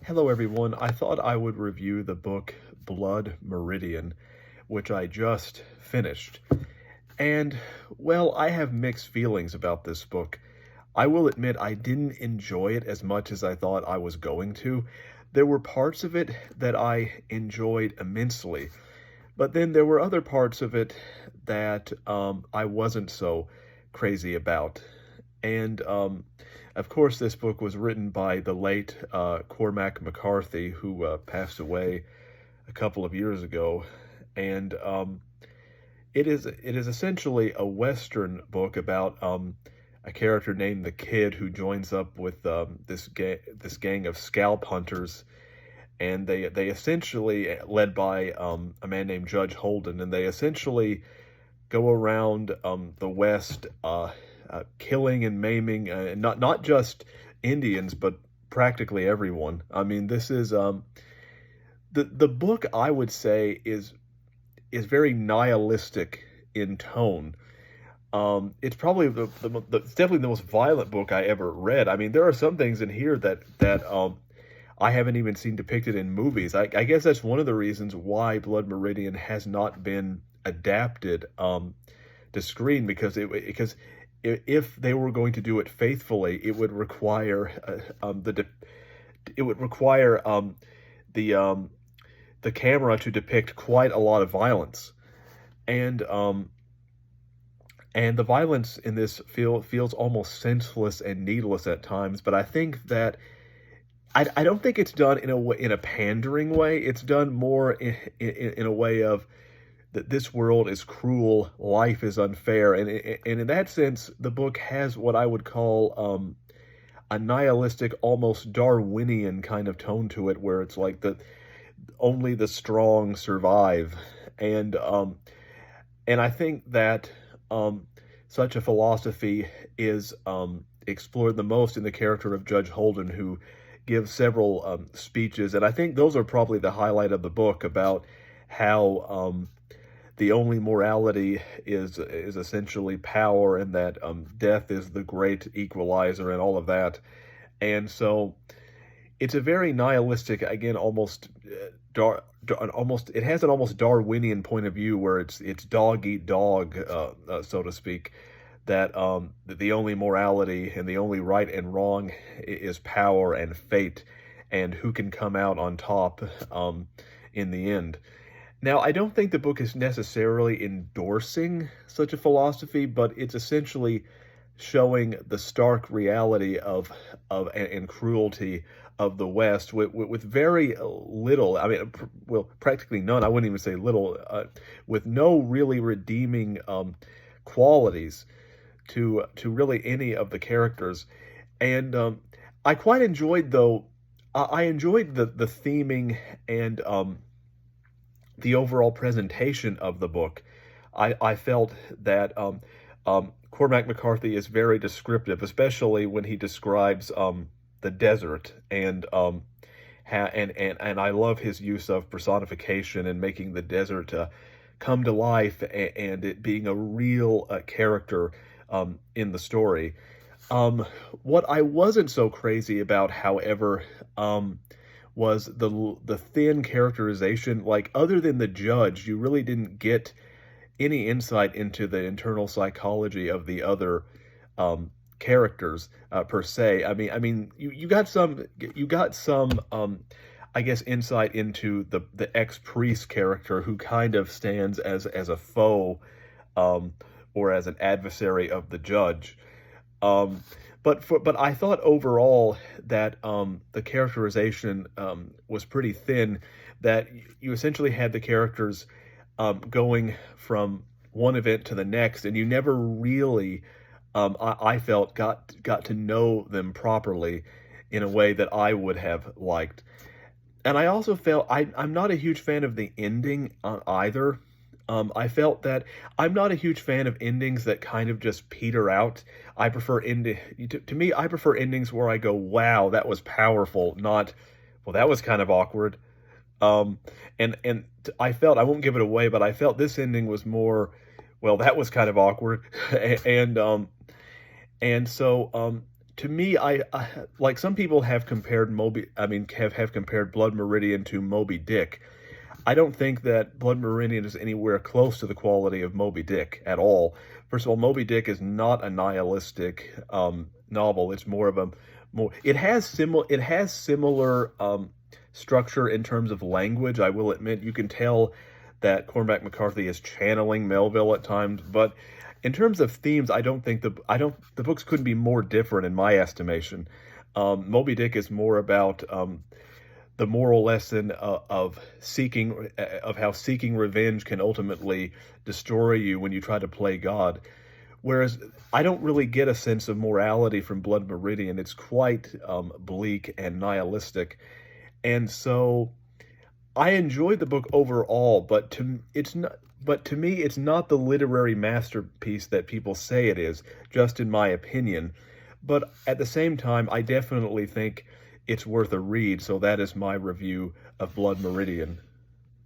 Hello, everyone. I thought I would review the book Blood Meridian, which I just finished. And, well, I have mixed feelings about this book. I will admit I didn't enjoy it as much as I thought I was going to. There were parts of it that I enjoyed immensely, but then there were other parts of it that I wasn't so crazy about. And of course, this book was written by the late Cormac McCarthy, who passed away a couple of years ago. And it is essentially a Western book about a character named the Kid who joins up with this gang of scalp hunters, and they essentially led by a man named Judge Holden, and they essentially go around the West, killing and maiming, not just Indians, but practically everyone. I mean, this is the book, I would say, is very nihilistic in tone. It's probably it's definitely the most violent book I ever read. I mean, there are some things in here that I haven't even seen depicted in movies. I guess that's one of the reasons why Blood Meridian has not been adapted to screen, because if they were going to do it faithfully, it would require the the camera to depict quite a lot of violence, and the violence in this feels almost senseless and needless at times. But I think that I don't think it's done in a pandering way. It's done more in a way of that this world is cruel, life is unfair, and in that sense, the book has what I would call a nihilistic, almost Darwinian kind of tone to it, where it's like the only the strong survive, and I think that such a philosophy is explored the most in the character of Judge Holden, who gives several speeches, and I think those are probably the highlight of the book, about how the only morality is essentially power, and that death is the great equalizer, and all of that. And so it's a very nihilistic, again, almost it has an almost Darwinian point of view, where it's dog eat dog, so to speak. That the only morality and the only right and wrong is power and fate, and who can come out on top in the end. Now, I don't think the book is necessarily endorsing such a philosophy, but it's essentially showing the stark reality and cruelty of the West, with very little, I mean, well, practically none, I wouldn't even say little, with no really redeeming qualities to really any of the characters. And I quite enjoyed, though, I enjoyed the theming and the overall presentation of the book. I felt that Cormac McCarthy is very descriptive, especially when he describes the desert, and and I love his use of personification and making the desert come to life, and it being a real character in the story. What I wasn't so crazy about, however, was the thin characterization. Like, other than the judge, you really didn't get any insight into the internal psychology of the other characters per se. I mean, you got some I guess insight into the ex-priest character, who kind of stands as a foe, or as an adversary of the judge. Um, but I thought overall that the characterization was pretty thin. That you essentially had the characters going from one event to the next, and you never really, I felt, got to know them properly in a way that I would have liked. And I also felt I'm not a huge fan of the ending either. I felt that I'm not a huge fan of endings that kind of just peter out. I prefer to me, I prefer endings where I go, "Wow, that was powerful," not, "Well, that was kind of awkward." Um, I felt, I won't give it away, but I felt this ending was more, "Well, that was kind of awkward," and so to me, I like some people have compared have compared Blood Meridian to Moby Dick. I don't think that Blood Meridian is anywhere close to the quality of Moby Dick at all. First of all, Moby Dick is not a nihilistic novel. It's more of a more. It has similar structure in terms of language. I will admit, you can tell that Cormac McCarthy is channeling Melville at times, but in terms of themes, the books couldn't be more different in my estimation. Moby Dick is more about the moral lesson of how seeking revenge can ultimately destroy you when you try to play God. Whereas I don't really get a sense of morality from Blood Meridian. It's quite bleak and nihilistic, and so I enjoyed the book overall. But to me, it's not the literary masterpiece that people say it is, just in my opinion. But at the same time, I definitely think it's worth a read, so that is my review of Blood Meridian.